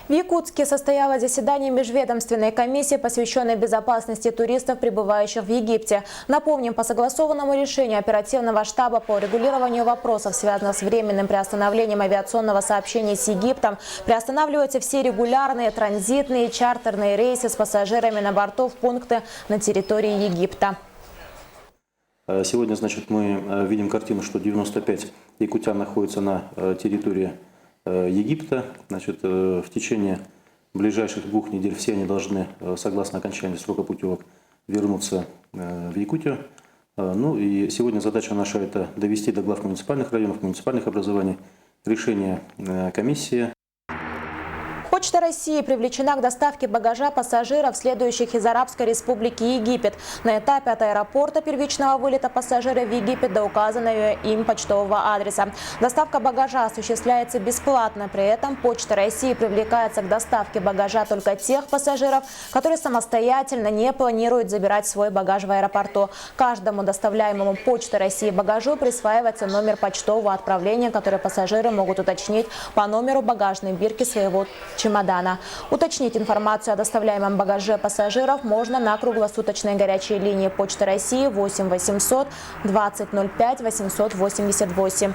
В Якутске состоялось заседание межведомственной комиссии, посвященной безопасности туристов, прибывающих в Египте. Напомним, по согласованному решению оперативного штаба по регулированию вопросов, связанных с временным приостановлением авиационного сообщения с Египтом, приостанавливаются все регулярные, транзитные и чартерные рейсы с пассажирами на борту в пункты на территории Египта. Сегодня, значит, мы видим картину, что 95 якутян находятся на территории Египта. Значит, в течение ближайших 2 недель все они должны, согласно окончанию срока путевок, вернуться в Якутию. Ну и сегодня задача наша – это довести до глав муниципальных районов, муниципальных образований решение комиссии. Почта России привлечена к доставке багажа пассажиров, следующих из Арабской Республики Египет. На этапе от аэропорта первичного вылета пассажира в Египет до указанного им почтового адреса. Доставка багажа осуществляется бесплатно. При этом Почта России привлекается к доставке багажа только тех пассажиров, которые самостоятельно не планируют забирать свой багаж в аэропорту. Каждому доставляемому Почтой России багажу присваивается номер почтового отправления, который пассажиры могут уточнить по номеру багажной бирки своего чемодана. Уточнить информацию о доставляемом багаже пассажиров можно на круглосуточной горячей линии Почты России 8 800 20 05 888.